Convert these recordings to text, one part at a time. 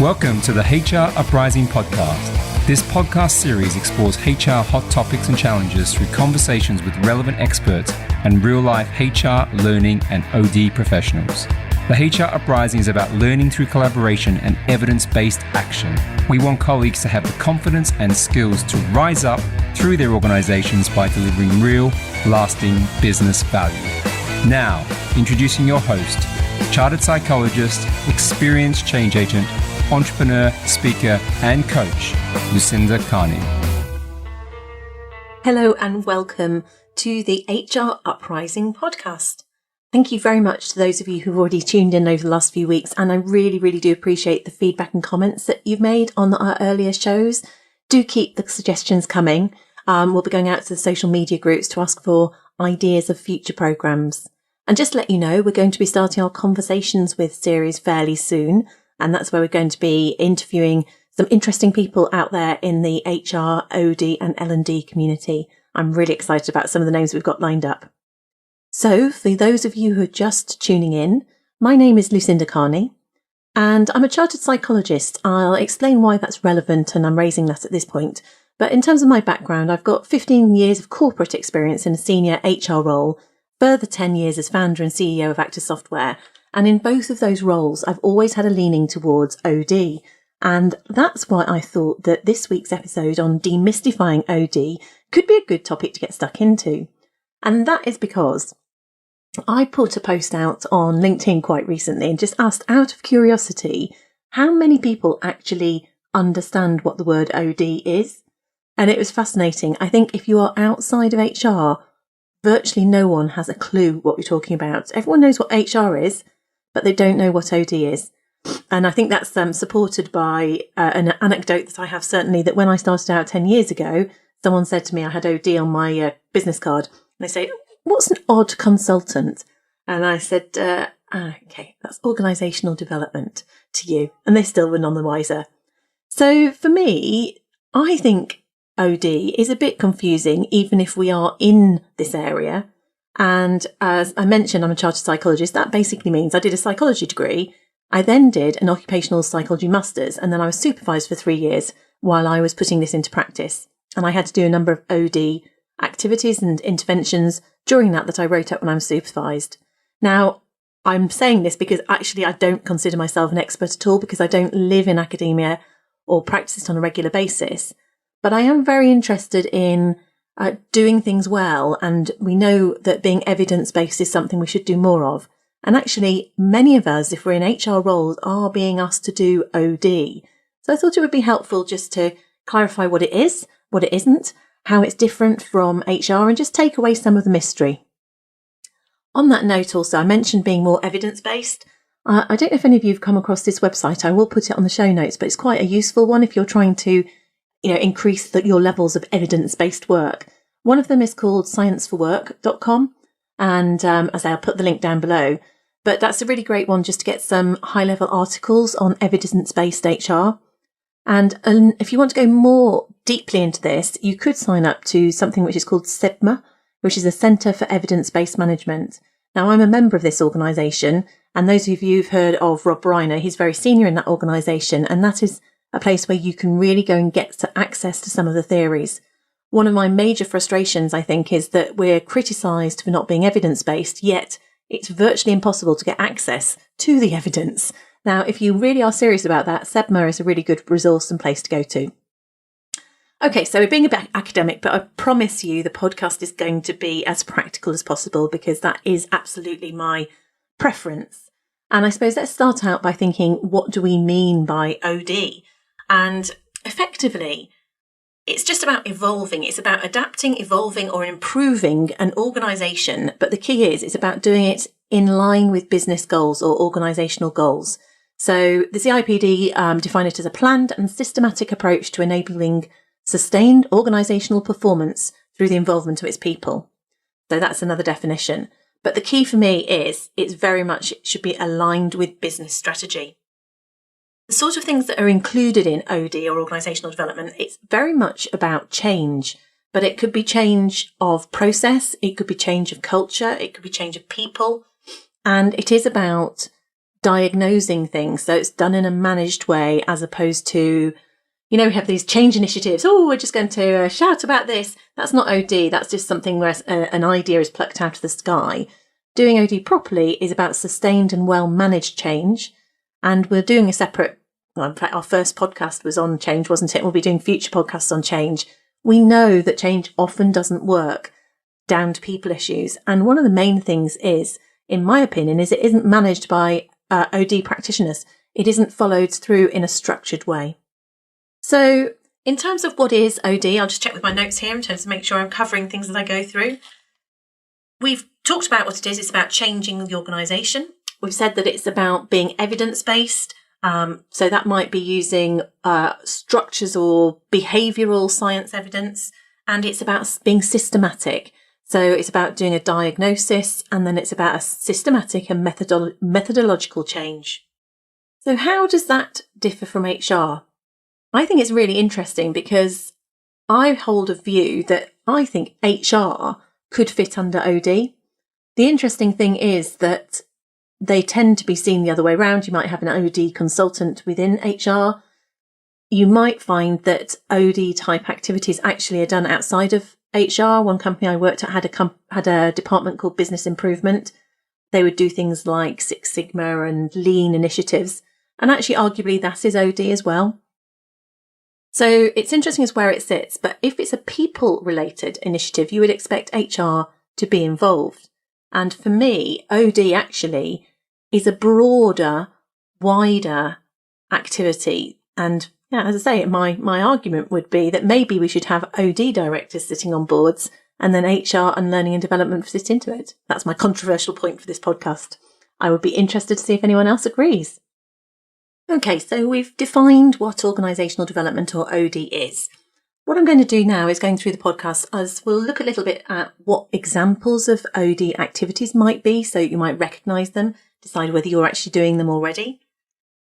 Welcome to the HR Uprising Podcast. This podcast series explores HR hot topics and challenges through conversations with relevant experts and real-life HR, learning, and OD professionals. The HR Uprising is about learning through collaboration and evidence-based action. We want colleagues to have the confidence and skills to rise up through their organizations by delivering real, lasting business value. Now, introducing your host, chartered psychologist, experienced change agent, entrepreneur, speaker, and coach, Lucinda Carney. Hello and welcome to the HR Uprising Podcast. Thank you very much to those of you who've already tuned in over the last few weeks, and I really do appreciate the feedback and comments that you've made on our earlier shows. Do keep the suggestions coming. We'll be going out to the social media groups to ask for ideas of future programmes. And just to let you know, we're going to be starting our Conversations With series fairly soon. And that's where we're going to be interviewing some interesting people out there in the HR, OD and L&D community. I'm really excited about some of the names we've got lined up. So for those of you who are just tuning in, my name is Lucinda Carney and I'm a chartered psychologist. I'll explain why that's relevant and I'm raising that at this point. But in terms of my background, I've got 15 years of corporate experience in a senior HR role, further 10 years as founder and CEO of Actus software. And in both of those roles, I've always had a leaning towards OD. And that's why I thought that this week's episode on demystifying OD could be a good topic to get stuck into. And that is because I put a post out on LinkedIn quite recently and just asked out of curiosity, how many people actually understand what the word OD is? And it was fascinating. I think if you are outside of HR, virtually no one has a clue what we're talking about. Everyone knows what HR is, but they don't know what OD is. And I think that's supported by an anecdote that I have certainly, that when I started out 10 years ago, someone said to me I had OD on my business card. And they say, what's an odd consultant? And I said, okay, that's Organisational Development to you. And they still were none the wiser. So for me, I think OD is a bit confusing, even if we are in this area. And as I mentioned, I'm a chartered psychologist. That basically means I did a psychology degree. I then did an occupational psychology master's, and then I was supervised for 3 years while I was putting this into practice. And I had to do a number of OD activities and interventions during that I wrote up when I was supervised. Now, I'm saying this because actually I don't consider myself an expert at all, because I don't live in academia or practice it on a regular basis. But I am very interested in doing things well, and we know that being evidence-based is something we should do more of. And actually, many of us, if we're in HR roles, are being asked to do OD. So I thought it would be helpful just to clarify what it is, what it isn't, how it's different from HR, and just take away some of the mystery. On that note also, I mentioned being more evidence-based. I don't know if any of you have come across this website. I will put it on the show notes, but it's quite a useful one if you're trying to increase your levels of evidence-based work. One of them is called scienceforwork.com. And as I'll put the link down below, but that's a really great one just to get some high-level articles on evidence-based HR. And if you want to go more deeply into this, you could sign up to something which is called CIBT, which is a Centre for Evidence-Based Management. Now, I'm a member of this organisation, and those of you who've heard of Rob Reiner, he's very senior in that organisation, and that is a place where you can really go and get access to some of the theories. One of my major frustrations, I think, is that we're criticised for not being evidence-based, yet it's virtually impossible to get access to the evidence. Now, if you really are serious about that, CIBT is a really good resource and place to go to. Okay, so we're being a bit academic, but I promise you the podcast is going to be as practical as possible, because that is absolutely my preference. And I suppose let's start out by thinking, what do we mean by OD? And effectively, it's just about evolving. It's about adapting, evolving or improving an organisation. But the key is it's about doing it in line with business goals or organisational goals. So the CIBT define it as a planned and systematic approach to enabling sustained organisational performance through the involvement of its people. So that's another definition. But the key for me is it should be aligned with business strategy. The sort of things that are included in OD or organisational development, it's very much about change, but it could be change of process, it could be change of culture, it could be change of people, and it is about diagnosing things. So it's done in a managed way, as opposed to, we have these change initiatives. Oh, we're just going to shout about this. That's not OD. That's just something where an idea is plucked out of the sky. Doing OD properly is about sustained and well-managed change. And we're doing a separate, in fact, our first podcast was on change, wasn't it? We'll be doing future podcasts on change. We know that change often doesn't work down to people issues. And one of the main things is, in my opinion, is it isn't managed by OD practitioners. It isn't followed through in a structured way. So in terms of what is OD, I'll just check with my notes here in terms of make sure I'm covering things as I go through. We've talked about what it is. It's about changing the organisation. We've said that it's about being evidence-based. So that might be using structures or behavioural science evidence. And it's about being systematic. So it's about doing a diagnosis, and then it's about a systematic and methodological change. So how does that differ from HR? I think it's really interesting because I hold a view that I think HR could fit under OD. The interesting thing is that they tend to be seen the other way around. You might have an OD consultant within HR. You might find that OD type activities actually are done outside of HR. One company I worked at had a department called Business Improvement. They would do things like Six Sigma and lean initiatives. And actually, arguably, that is OD as well. So it's interesting as where it sits. But if it's a people-related initiative, you would expect HR to be involved. And for me, OD actually is a broader, wider activity. And yeah, as I say, my argument would be that maybe we should have OD directors sitting on boards and then HR and learning and development sit into it. That's my controversial point for this podcast. I would be interested to see if anyone else agrees. Okay, so we've defined what organisational development or OD is. What I'm going to do now is going through the podcast as we'll look a little bit at what examples of OD activities might be, so you might recognise them, decide whether you're actually doing them already.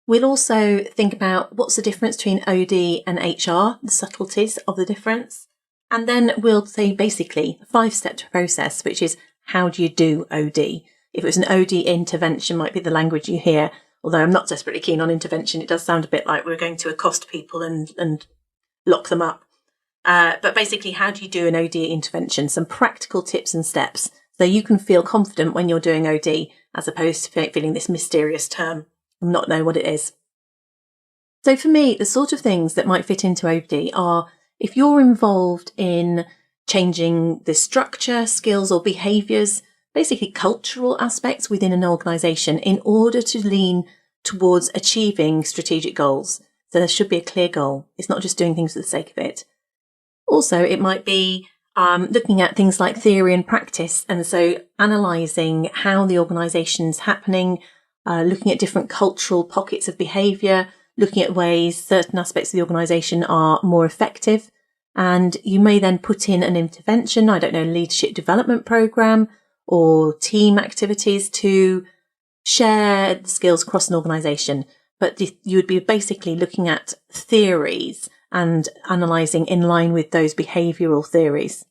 We'll also think about what's the difference between OD and HR, the subtleties of the difference. And then we'll say basically a 5-step process, which is how do you do OD? If it was an OD intervention, might be the language you hear. Although I'm not desperately keen on intervention, it does sound a bit like we're going to accost people and lock them up. But basically, how do you do an OD intervention? Some practical tips and steps so you can feel confident when you're doing OD, as opposed to feeling this mysterious term and not know what it is. So for me, the sort of things that might fit into OD are if you're involved in changing the structure, skills or behaviours, basically cultural aspects within an organisation in order to lean towards achieving strategic goals. So there should be a clear goal. It's not just doing things for the sake of it. Also, it might be looking at things like theory and practice. And so analysing how the organisation's happening, looking at different cultural pockets of behaviour, looking at ways certain aspects of the organisation are more effective. And you may then put in an intervention, leadership development programme, or team activities to share the skills across an organisation. But you would be basically looking at theories and analysing in line with those behavioural theories.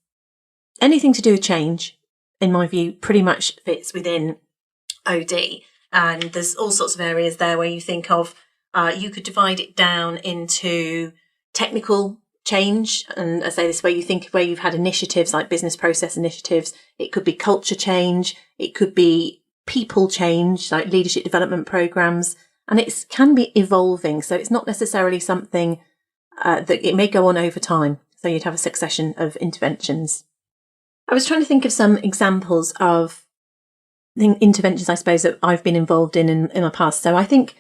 Anything to do with change, in my view, pretty much fits within OD. And there's all sorts of areas there where you think of, you could divide it down into technical change, and I say this where you think where you've had initiatives like business process initiatives. It could be culture change, it could be people change like leadership development programs, and it can be evolving, so it's not necessarily something that it may go on over time, so you'd have a succession of interventions. I was trying to think of some examples of interventions I suppose that I've been involved in my past. So I think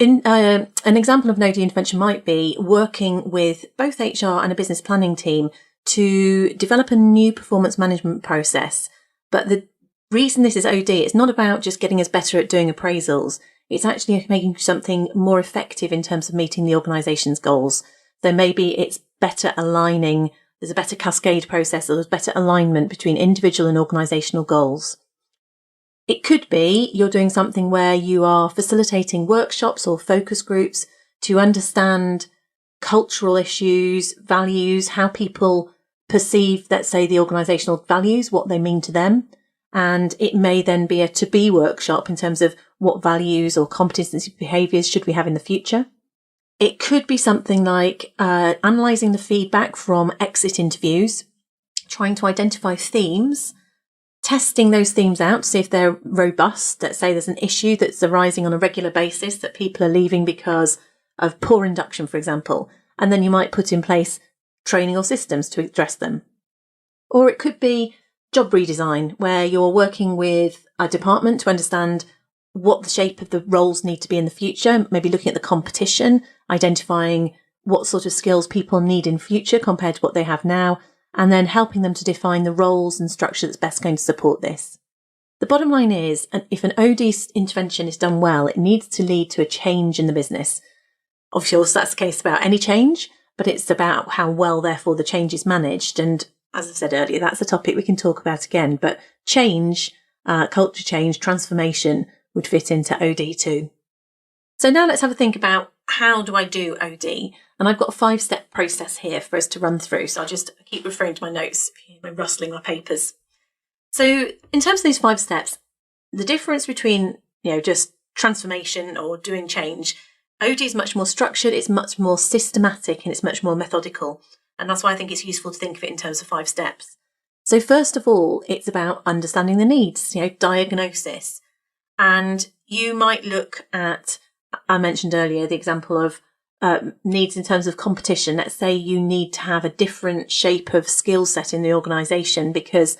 an example of an OD intervention might be working with both HR and a business planning team to develop a new performance management process. But the reason this is OD, it's not about just getting us better at doing appraisals. It's actually making something more effective in terms of meeting the organisation's goals. So maybe it's better aligning, there's a better cascade process, or there's better alignment between individual and organisational goals. It could be you're doing something where you are facilitating workshops or focus groups to understand cultural issues, values, how people perceive, let's say, the organisational values, what they mean to them. And it may then be a to-be workshop in terms of what values or competency behaviours should we have in the future. It could be something like analysing the feedback from exit interviews, trying to identify themes, testing those themes out to see if they're robust. Let's say there's an issue that's arising on a regular basis that people are leaving because of poor induction, for example, and then you might put in place training or systems to address them. Or it could be job redesign, where you're working with a department to understand what the shape of the roles need to be in the future, maybe looking at the competition, identifying what sort of skills people need in future compared to what they have now, and then helping them to define the roles and structure that's best going to support this. The bottom line is, if an OD intervention is done well, it needs to lead to a change in the business. Of course, that's the case about any change, but it's about how well, therefore, the change is managed. And as I said earlier, that's a topic we can talk about again. But change, culture change, transformation would fit into OD too. So now let's have a think about, how do I do OD? And I've got a 5-step process here for us to run through. So I'll just keep referring to my notes if you hear me rustling my papers. So in terms of these 5 steps, the difference between, just transformation or doing change, OD is much more structured, it's much more systematic, and it's much more methodical. And that's why I think it's useful to think of it in terms of 5 steps. So first of all, it's about understanding the needs, diagnosis. And you might look at, I mentioned earlier, the example of needs in terms of competition. Let's say you need to have a different shape of skill set in the organisation because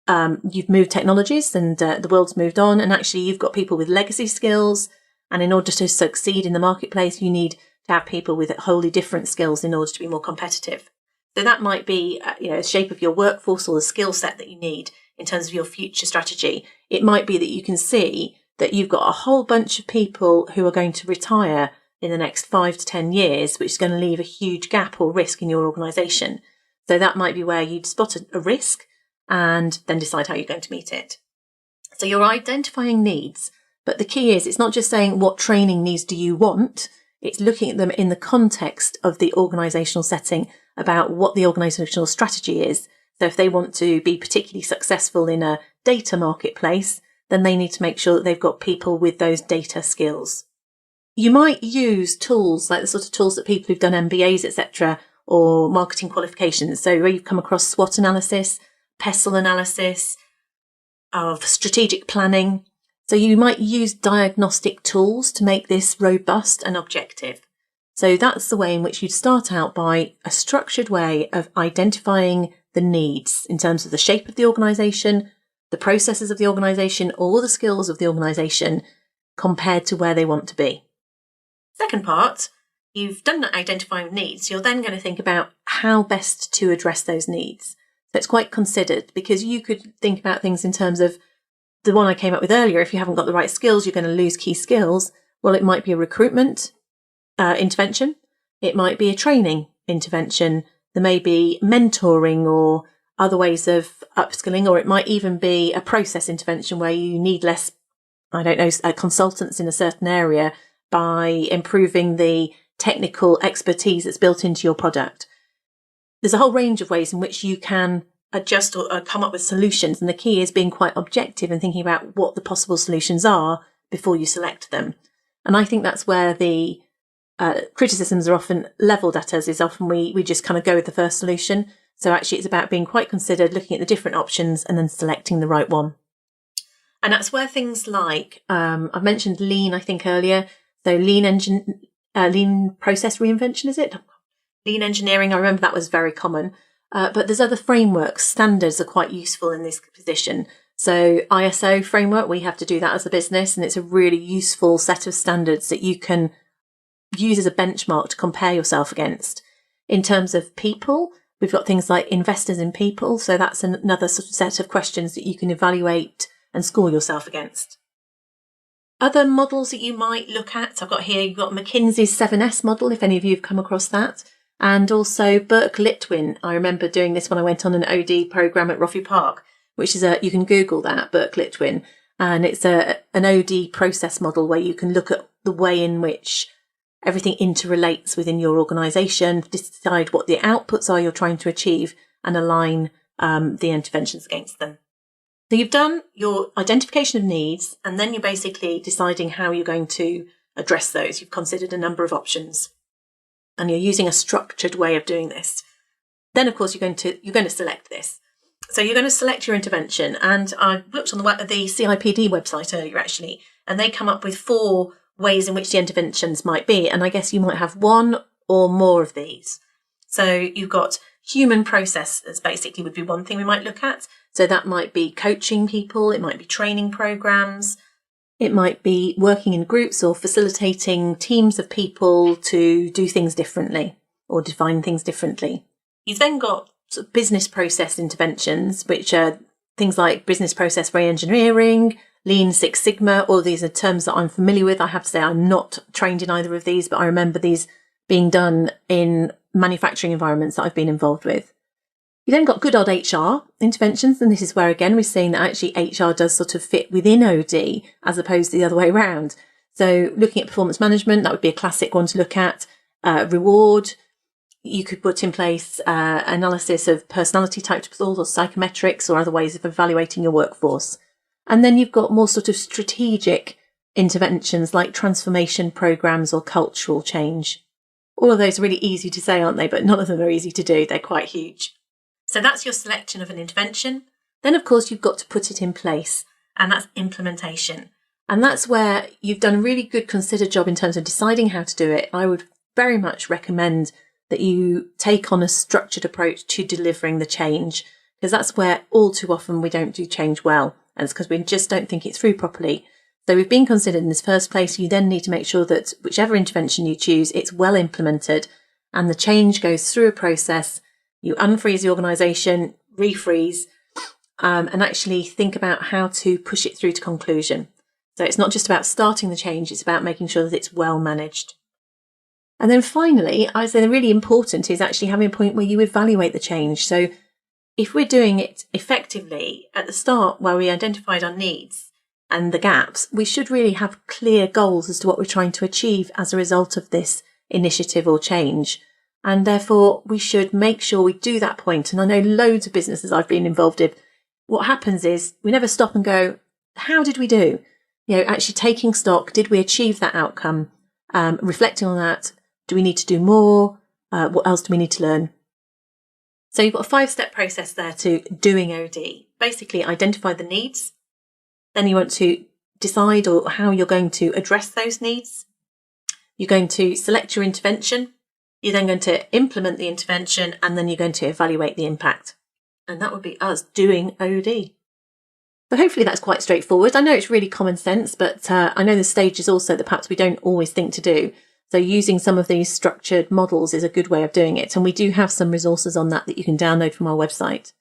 you've moved technologies and the world's moved on, and actually you've got people with legacy skills, and in order to succeed in the marketplace, you need to have people with wholly different skills in order to be more competitive. So that might be the shape of your workforce or the skill set that you need in terms of your future strategy. It might be that you can see that you've got a whole bunch of people who are going to retire in the next 5 to 10 years, which is going to leave a huge gap or risk in your organisation. So that might be where you'd spot a risk and then decide how you're going to meet it. So you're identifying needs, but the key is it's not just saying what training needs do you want, it's looking at them in the context of the organisational setting about what the organisational strategy is. So if they want to be particularly successful in a data marketplace, then they need to make sure that they've got people with those data skills. You might use tools like the sort of tools that people who've done MBAs, etc., or marketing qualifications. So where you've come across SWOT analysis, PESTLE analysis, of strategic planning. So you might use diagnostic tools to make this robust and objective. So that's the way in which you'd start out, by a structured way of identifying the needs in terms of the shape of the organisation, the processes of the organisation, or the skills of the organisation compared to where they want to be. Second part, you've done identifying needs. You're then going to think about how best to address those needs. So it's quite considered, because you could think about things in terms of the one I came up with earlier. If you haven't got the right skills, you're going to lose key skills. Well, it might be a recruitment intervention. It might be a training intervention. There may be mentoring or other ways of upskilling, or it might even be a process intervention where you need less, consultants in a certain area by improving the technical expertise that's built into your product. There's a whole range of ways in which you can adjust or come up with solutions, and the key is being quite objective and thinking about what the possible solutions are before you select them. And I think that's where the criticisms are often levelled at us, is often we just kind of go with the first solution. So actually it's about being quite considered, looking at the different options and then selecting the right one. And that's where things like, I've mentioned lean, I think earlier. So lean process reinvention, is it? Lean engineering, I remember that was very common. But there's other frameworks. Standards are quite useful in this position. So ISO framework, we have to do that as a business, and it's a really useful set of standards that you can use as a benchmark to compare yourself against. In terms of people, we've got things like investors in people. So that's another sort of set of questions that you can evaluate and score yourself against. Other models that you might look at, I've got here, you've got McKinsey's 7S model, if any of you have come across that. And also Burke-Litwin. I remember doing this when I went on an OD program at Roffey Park, which is you can Google that, Burke-Litwin. And it's an OD process model where you can look at the way in which everything interrelates within your organisation, decide what the outputs are you're trying to achieve, and align the interventions against them. So you've done your identification of needs, and then you're basically deciding how you're going to address those. You've considered a number of options, and you're using a structured way of doing this. Then, of course, you're going to select this. So you're going to select your intervention, and I looked on the CIBT website earlier, actually, and they come up with 4 ways in which the interventions might be, and I guess you might have one or more of these. So you've got human processes, basically, would be one thing we might look at. So that might be coaching people, it might be training programs, it might be working in groups or facilitating teams of people to do things differently or define things differently. You've then got sort of business process interventions, which are things like business process re-engineering, Lean Six Sigma. All of these are terms that I'm familiar with. I have to say I'm not trained in either of these, but I remember these being done in manufacturing environments that I've been involved with. You then got good old HR interventions, and this is where, again, we're seeing that actually HR does sort of fit within OD as opposed to the other way around. So looking at performance management, that would be a classic one to look at. Reward, you could put in place analysis of personality types or psychometrics or other ways of evaluating your workforce. And then you've got more sort of strategic interventions like transformation programs or cultural change. All of those are really easy to say, aren't they? But none of them are easy to do. They're quite huge. So that's your selection of an intervention. Then, of course, you've got to put it in place, and that's implementation. And that's where you've done a really good considered job in terms of deciding how to do it. I would very much recommend that you take on a structured approach to delivering the change, because that's where all too often we don't do change well. And it's because we just don't think it through properly. So we've been considered in this first place. You then need to make sure that whichever intervention you choose, it's well implemented and the change goes through a process. You unfreeze the organisation, refreeze, and actually think about how to push it through to conclusion. So it's not just about starting the change, it's about making sure that it's well managed. And then finally, I say the really important is actually having a point where you evaluate the change. So if we're doing it effectively at the start where we identified our needs and the gaps, we should really have clear goals as to what we're trying to achieve as a result of this initiative or change. And therefore, we should make sure we do that point. And I know loads of businesses I've been involved in, what happens is we never stop and go, how did we do? Actually taking stock, did we achieve that outcome? Reflecting on that, do we need to do more? What else do we need to learn? So you've got a 5-step process there to doing OD. Basically, identify the needs. Then you want to decide or how you're going to address those needs. You're going to select your intervention. You're then going to implement the intervention, and then you're going to evaluate the impact. And that would be us doing OD. So hopefully that's quite straightforward. I know it's really common sense, but I know there's stages also that perhaps we don't always think to do. So using some of these structured models is a good way of doing it. And we do have some resources on that you can download from our website.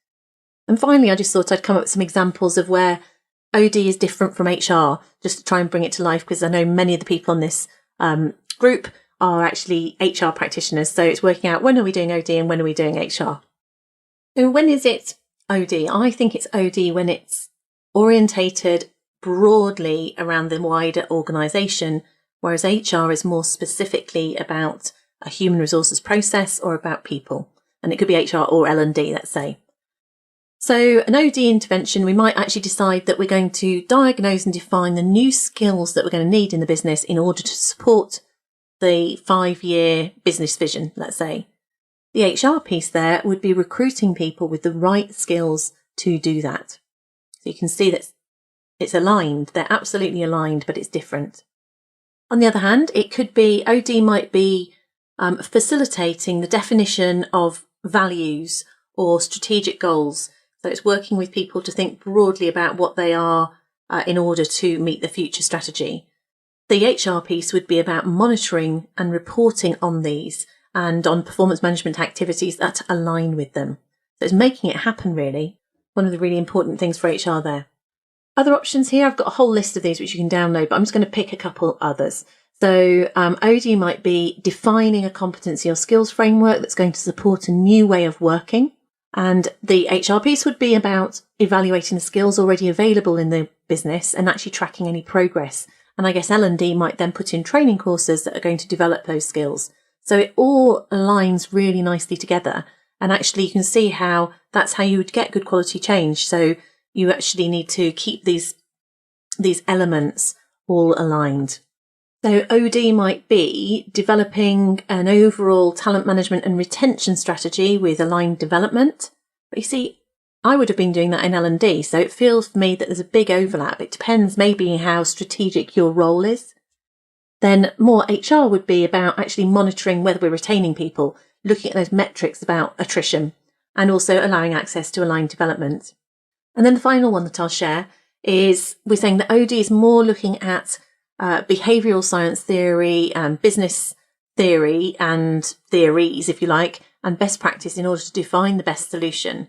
And finally, I just thought I'd come up with some examples of where OD is different from HR, just to try and bring it to life, because I know many of the people on this group are actually HR practitioners. So it's working out when are we doing OD and when are we doing HR. So when is it OD? I think it's OD when it's orientated broadly around the wider organisation, whereas HR is more specifically about a human resources process or about people. And it could be HR or L&D, let's say. So an OD intervention, we might actually decide that we're going to diagnose and define the new skills that we're going to need in the business in order to support the 5-year business vision, let's say. The HR piece there would be recruiting people with the right skills to do that. So you can see that it's aligned. They're absolutely aligned, but it's different. On the other hand, it could be, OD might be facilitating the definition of values or strategic goals. So it's working with people to think broadly about what they are in order to meet the future strategy. The HR piece would be about monitoring and reporting on these and on performance management activities that align with them. So it's making it happen, really. One of the really important things for HR there. Other options here, I've got a whole list of these which you can download, but I'm just going to pick a couple others. So OD might be defining a competency or skills framework that's going to support a new way of working. And the HR piece would be about evaluating the skills already available in the business and actually tracking any progress. And I guess L&D might then put in training courses that are going to develop those skills. So it all aligns really nicely together. And actually you can see how that's how you would get good quality change. So, you actually need to keep these elements all aligned. So OD might be developing an overall talent management and retention strategy with aligned development. But you see, I would have been doing that in L&D, so it feels for me that there's a big overlap. It depends maybe how strategic your role is. Then more HR would be about actually monitoring whether we're retaining people, looking at those metrics about attrition, and also allowing access to aligned development. And then the final one that I'll share is we're saying that OD is more looking at behavioural science theory and business theory and theories, if you like, and best practice in order to define the best solution.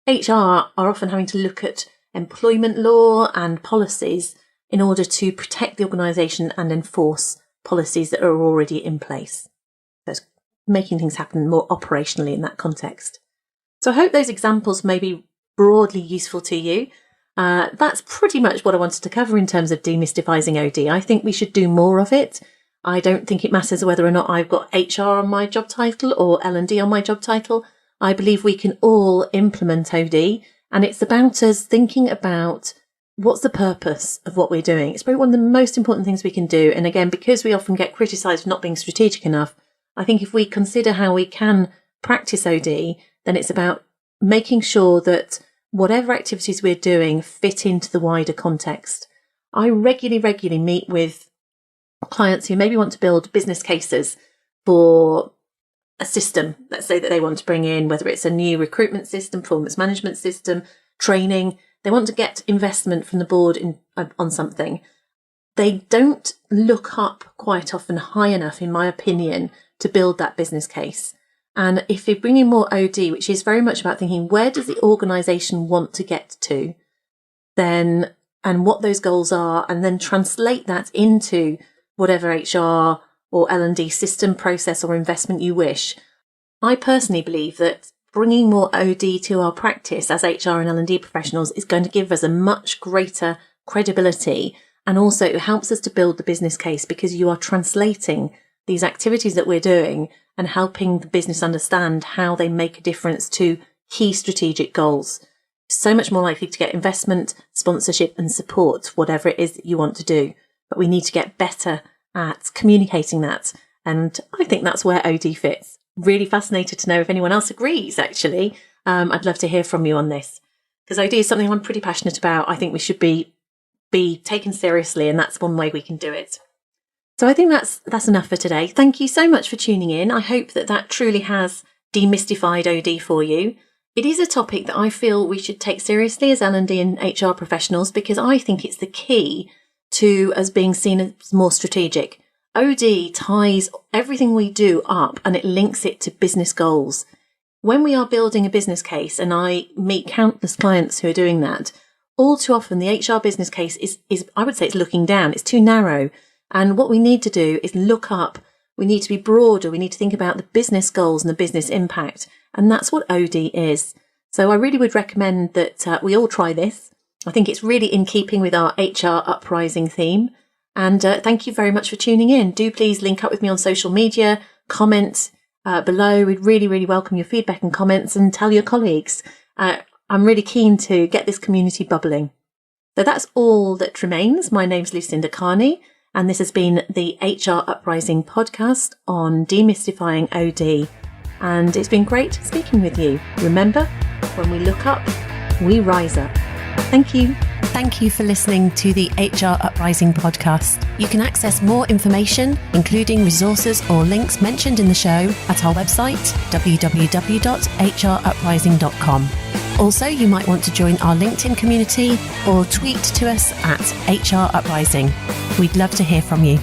HR are often having to look at employment law and policies in order to protect the organisation and enforce policies that are already in place. So it's making things happen more operationally in that context. So I hope those examples may be broadly useful to you. That's pretty much what I wanted to cover in terms of demystifying OD. I think we should do more of it. I don't think it matters whether or not I've got HR on my job title or L&D on my job title. I believe we can all implement OD, and it's about us thinking about what's the purpose of what we're doing. It's probably one of the most important things we can do. And again, because we often get criticised for not being strategic enough, I think if we consider how we can practice OD, then it's about making sure that whatever activities we're doing fit into the wider context. I regularly meet with clients who maybe want to build business cases for a system, let's say that they want to bring in, whether it's a new recruitment system, performance management system, training. They want to get investment from the board on something. They don't look up quite often high enough, in my opinion, to build that business case. And if you bring in more OD, which is very much about thinking, where does the organisation want to get to, then, and what those goals are, and then translate that into whatever HR or L&D system, process or investment you wish. I personally believe that bringing more OD to our practice as HR and L&D professionals is going to give us a much greater credibility, and also it helps us to build the business case, because you are translating these activities that we're doing and helping the business understand how they make a difference to key strategic goals. So much more likely to get investment, sponsorship and support, whatever it is that you want to do. But we need to get better at communicating that. And I think that's where OD fits. Really fascinated to know if anyone else agrees, actually. I'd love to hear from you on this, because OD is something I'm pretty passionate about. I think we should be taken seriously, and that's one way we can do it. So I think that's enough for today. Thank you so much for tuning in. I hope that truly has demystified OD for you. It is a topic that I feel we should take seriously as L&D and HR professionals, because I think it's the key to us being seen as more strategic. OD ties everything we do up and it links it to business goals. When we are building a business case, and I meet countless clients who are doing that, all too often the HR business case is I would say it's looking down. It's too narrow. And what we need to do is look up. We need to be broader. We need to think about the business goals and the business impact. And that's what OD is. So I really would recommend that we all try this. I think it's really in keeping with our HR Uprising theme. And thank you very much for tuning in. Do please link up with me on social media, comment below. We'd really welcome your feedback and comments, and tell your colleagues. I'm really keen to get this community bubbling. So that's all that remains. My name's Lucinda Carney, and this has been the HR Uprising podcast on demystifying OD. And it's been great speaking with you. Remember, when we look up, we rise up. Thank you. Thank you for listening to the HR Uprising podcast. You can access more information, including resources or links mentioned in the show, at our website, www.hruprising.com. Also, you might want to join our LinkedIn community or tweet to us at HR Uprising. We'd love to hear from you.